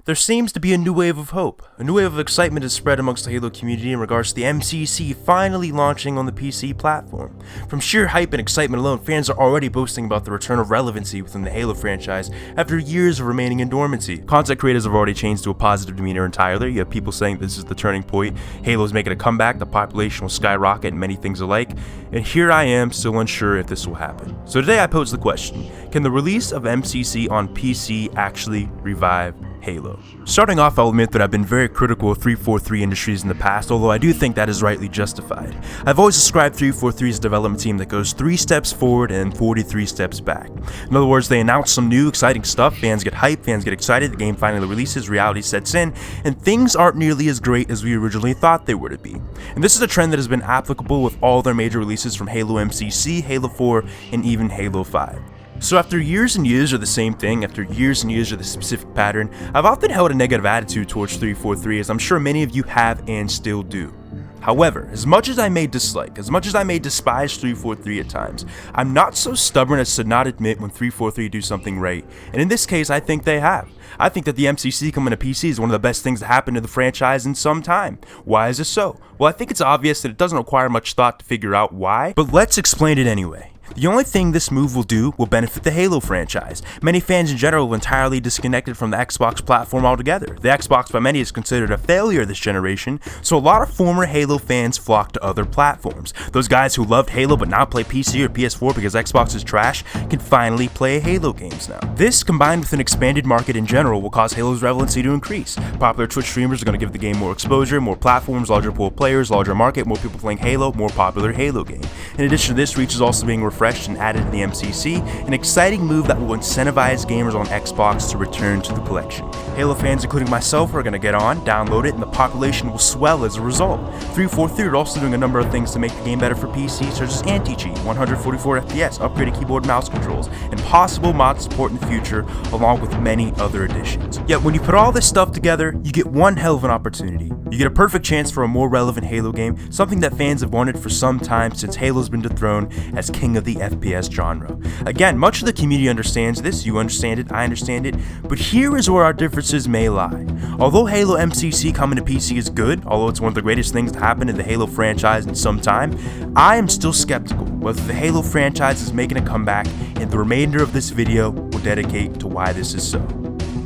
There seems to be a new wave of hope. A new wave of excitement is spread amongst the Halo community in regards to the MCC finally launching on the PC platform. From sheer hype and excitement alone, fans are already boasting about the return of relevancy within the Halo franchise after years of remaining in dormancy. Content creators have already changed to a positive demeanor entirely. You have people saying this is the turning point, Halo's making a comeback, the population will skyrocket, and many things alike. And here I am, still unsure if this will happen. So today I pose the question, can the release of MCC on PC actually revive Halo? Starting off, I'll admit that I've been very critical of 343 Industries in the past, although I do think that is rightly justified. I've always described 343's development team that goes 3 steps forward and 43 steps back. In other words, they announce some new exciting stuff, fans get hyped, fans get excited, the game finally releases, reality sets in, and things aren't nearly as great as we originally thought they were to be. And this is a trend that has been applicable with all their major releases from Halo MCC, Halo 4, and even Halo 5. So after years and years of the same thing, after years and years of this specific pattern, I've often held a negative attitude towards 343, as I'm sure many of you have and still do. However, as much as I may dislike, as much as I may despise 343 at times, I'm not so stubborn as to not admit when 343 do something right, and in this case I think they have. I think that the MCC coming to PC is one of the best things to happen to the franchise in some time. Why is this so? Well, I think it's obvious that it doesn't require much thought to figure out why, but let's explain it anyway. The only thing this move will do will benefit the Halo franchise. Many fans in general have entirely disconnected from the Xbox platform altogether. The Xbox by many is considered a failure this generation, so a lot of former Halo fans flock to other platforms. Those guys who loved Halo but now play PC or PS4 because Xbox is trash can finally play Halo games now. This, combined with an expanded market in general, will cause Halo's relevancy to increase. Popular Twitch streamers are going to give the game more exposure, more platforms, larger pool of players, larger market, more people playing Halo, more popular Halo game. In addition to this, reach is also being refreshed and added to the MCC, an exciting move that will incentivize gamers on Xbox to return to the collection. Halo fans, including myself, are going to get on, download it, and the population will swell as a result. 343 are also doing a number of things to make the game better for PC, such as anti-cheat, 144 FPS, upgraded keyboard and mouse controls, and possible mod support in the future, along with many other additions. Yet when you put all this stuff together, you get one hell of an opportunity. You get a perfect chance for a more relevant Halo game, something that fans have wanted for some time since Halo's been dethroned as king of the FPS genre. Again, much of the community understands this, you understand it, I understand it, but here is where our differences may lie. Although Halo MCC coming to PC is good, although it's one of the greatest things to happen in the Halo franchise in some time, I am still skeptical whether the Halo franchise is making a comeback, and the remainder of this video will dedicate to why this is so.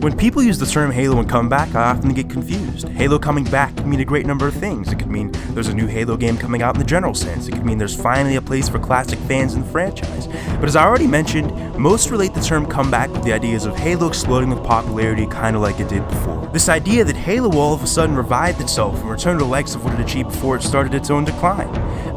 When people use the term Halo and comeback, I often get confused. Halo coming back can mean a great number of things. It could mean there's a new Halo game coming out in the general sense. It could mean there's finally a place for classic fans in the franchise. But as I already mentioned, most relate the term comeback with the ideas of Halo exploding with popularity kind of like it did before. This idea that Halo will all of a sudden revived itself and return to the likes of what it achieved before it started its own decline.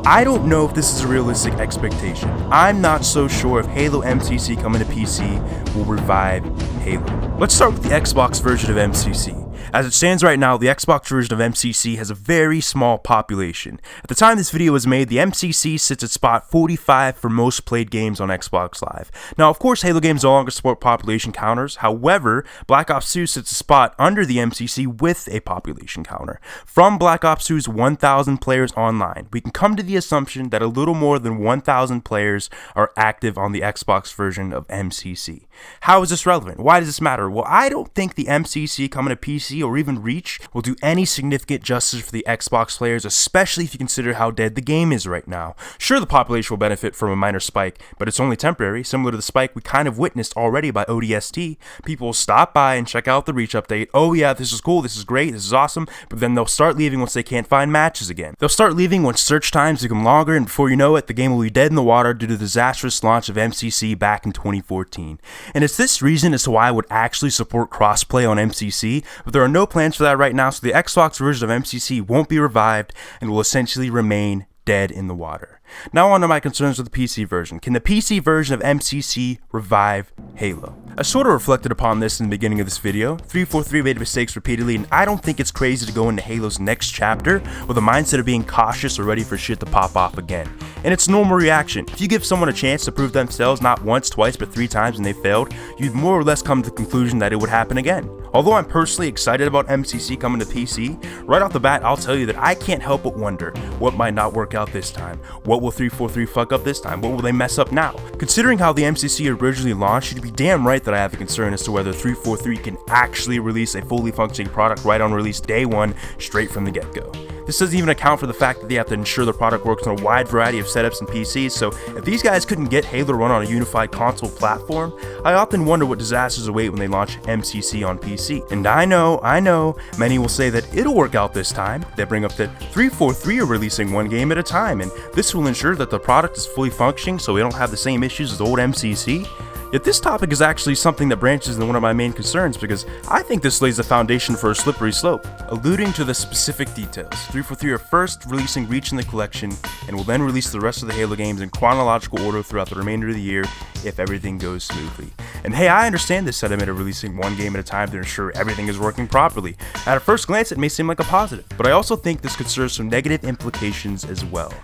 I don't know if this is a realistic expectation. I'm not so sure if Halo MCC coming to PC will revive Halo. Let's start with the Xbox version of MCC. As it stands right now, the Xbox version of MCC has a very small population. At the time this video was made, the MCC sits at spot 45 for most played games on Xbox Live. Now, of course, Halo games no longer support population counters. However, Black Ops 2 sits a spot under the MCC with a population counter. From Black Ops 2's 1,000 players online, we can come to the assumption that a little more than 1,000 players are active on the Xbox version of MCC. How is this relevant? Why does this matter? Well, I don't think the MCC coming to PC or even Reach will do any significant justice for the Xbox players, especially if you consider how dead the game is right now. Sure, the population will benefit from a minor spike, but it's only temporary, similar to the spike we kind of witnessed already by ODST. People will stop by and check out the Reach update. Oh yeah, this is cool, this is great, this is awesome, but then they'll start leaving once they can't find matches again. They'll start leaving once search times become longer, and before you know it, the game will be dead in the water due to the disastrous launch of MCC back in 2014. And it's this reason as to why I would actually support crossplay on MCC, but there are no plans for that right now, so the Xbox version of MCC won't be revived and will essentially remain dead in the water. Now on to my concerns with the PC version. Can the PC version of MCC revive Halo? I sort of reflected upon this in the beginning of this video. 343 made mistakes repeatedly, and I don't think it's crazy to go into Halo's next chapter with a mindset of being cautious or ready for shit to pop off again. And it's a normal reaction. If you give someone a chance to prove themselves not once, twice, but 3 times and they failed, you'd more or less come to the conclusion that it would happen again. Although I'm personally excited about MCC coming to PC, right off the bat I'll tell you that I can't help but wonder what might not work out this time. What What will 343 fuck up this time? What will they mess up now? Considering how the MCC originally launched, you'd be damn right that I have a concern as to whether 343 can actually release a fully functioning product right on release day one, straight from the get-go. This doesn't even account for the fact that they have to ensure the product works on a wide variety of setups and PCs, so if these guys couldn't get Halo to run on a unified console platform, I often wonder what disasters await when they launch MCC on PC. And I know, many will say that it'll work out this time. They bring up that 343 are releasing one game at a time, and this will ensure that the product is fully functioning so we don't have the same issues as old MCC. Yet this topic is actually something that branches into one of my main concerns because I think this lays the foundation for a slippery slope. Alluding to the specific details, 343 are first releasing Reach in the collection and will then release the rest of the Halo games in chronological order throughout the remainder of the year if everything goes smoothly. And hey, I understand this sentiment of releasing one game at a time to ensure everything is working properly. At a first glance, it may seem like a positive, but I also think this could serve some negative implications as well.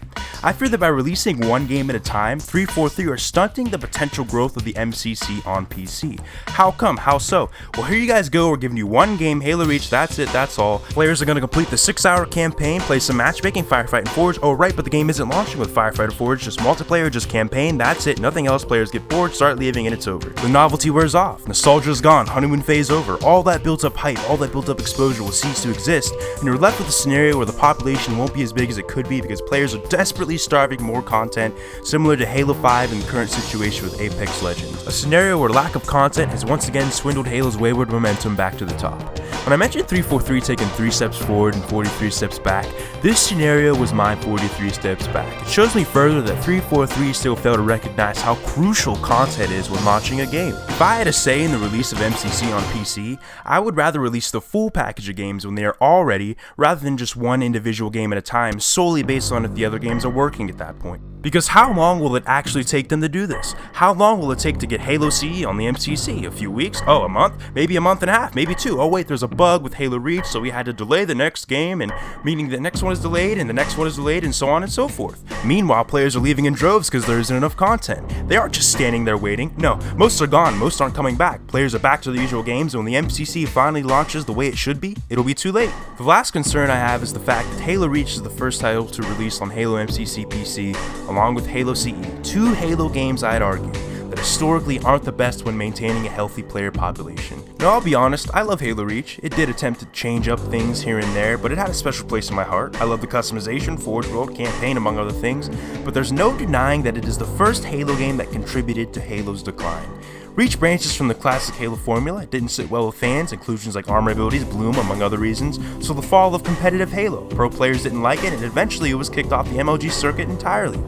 I fear that by releasing one game at a time, 343 are stunting the potential growth of the MCC on PC. How come? How so? Well, here you guys go. We're giving you one game, Halo Reach, that's it, that's all. Players are going to complete the 6-hour campaign, play some matchmaking, Firefighting Forge. Oh right, but the game isn't launching with Firefighter Forge, just multiplayer, just campaign, that's it, nothing else. Players get bored, start leaving, and it's over. The novelty wears off, nostalgia's gone, honeymoon phase over, all that built up hype, all that built up exposure will cease to exist, and you're left with a scenario where the population won't be as big as it could be because players are desperately starving for more content, similar to Halo 5 and the current situation with Apex Legends. A scenario where lack of content has once again swindled Halo's wayward momentum back to the top. When I mentioned 343 taking 3 steps forward and 43 steps back, this scenario was my 43 steps back. It shows me further that 343 still failed to recognize how crucial content is when launching a game. If I had a say in the release of MCC on PC, I would rather release the full package of games when they are all ready, rather than just one individual game at a time solely based on if the other games are working at that point. Because how long will it actually take them to do this? How long will it take to get Halo CE on the MCC? A few weeks? Oh, a month? Maybe a month and a half? Maybe 2? Oh wait, there's a bug with Halo Reach, so we had to delay the next game, and meaning the next one is delayed, and the next one is delayed, and so on and so forth. Meanwhile, players are leaving in droves because there isn't enough content. They aren't just standing there waiting. No, most are gone, most aren't coming back. Players are back to the usual games, and when the MCC finally launches the way it should be, it'll be too late. The last concern I have is the fact that Halo Reach is the first title to release on Halo MCC PC, along with Halo CE, 2 Halo games I'd argue that historically aren't the best when maintaining a healthy player population. Now I'll be honest, I love Halo Reach. It did attempt to change up things here and there, but it had a special place in my heart. I love the customization, Forge World, campaign, among other things, but there's no denying that it is the first Halo game that contributed to Halo's decline. Reach branches from the classic Halo formula. It didn't sit well with fans, inclusions like armor abilities, Bloom, among other reasons, so the fall of competitive Halo. Pro players didn't like it, and eventually it was kicked off the MLG circuit entirely.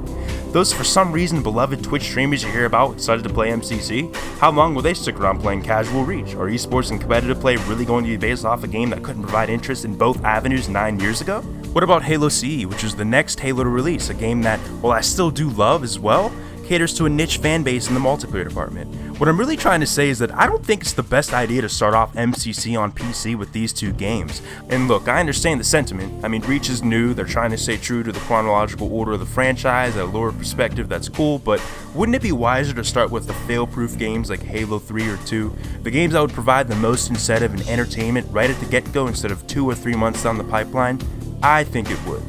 Those for some reason beloved Twitch streamers you hear about decided to play MCC, how long will they stick around playing casual Reach? Are esports and competitive play really going to be based off a game that couldn't provide interest in both avenues 9 years ago? What about Halo CE, which is the next Halo to release, a game that, while I still do love as well, caters to a niche fan base in the multiplayer department. What I'm really trying to say is that I don't think it's the best idea to start off MCC on PC with these 2 games. And look, I understand the sentiment. I mean, Reach is new, they're trying to stay true to the chronological order of the franchise, at a lower perspective, that's cool, but wouldn't it be wiser to start with the fail-proof games like Halo 3 or 2? The games that would provide the most incentive and entertainment right at the get-go instead of 2 or 3 months down the pipeline? I think it would.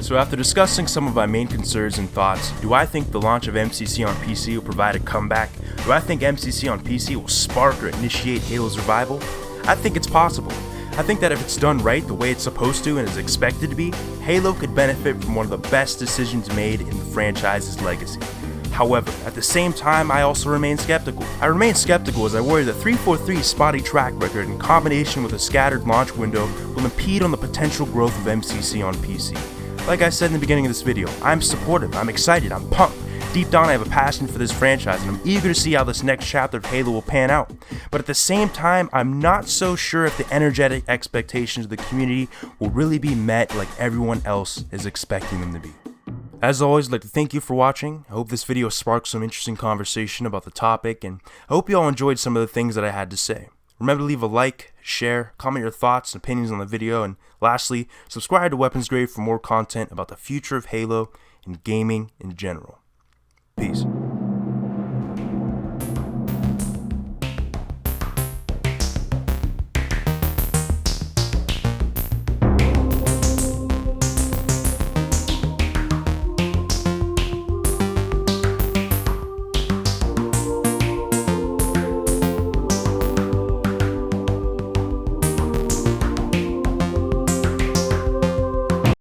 So after discussing some of my main concerns and thoughts, do I think the launch of MCC on PC will provide a comeback? Do I think MCC on PC will spark or initiate Halo's revival? I think it's possible. I think that if it's done right the way it's supposed to and is expected to be, Halo could benefit from one of the best decisions made in the franchise's legacy. However, at the same time, I also remain skeptical. I remain skeptical as I worry that 343's spotty track record in combination with a scattered launch window will impede on the potential growth of MCC on PC. Like I said in the beginning of this video, I'm supportive, I'm excited, I'm pumped. Deep down I have a passion for this franchise and I'm eager to see how this next chapter of Halo will pan out. But at the same time, I'm not so sure if the energetic expectations of the community will really be met like everyone else is expecting them to be. As always, I'd like to thank you for watching. I hope this video sparked some interesting conversation about the topic, and I hope you all enjoyed some of the things that I had to say. Remember to leave a like, share, comment your thoughts and opinions on the video, and lastly, subscribe to Weapons Grade for more content about the future of Halo and gaming in general. Peace.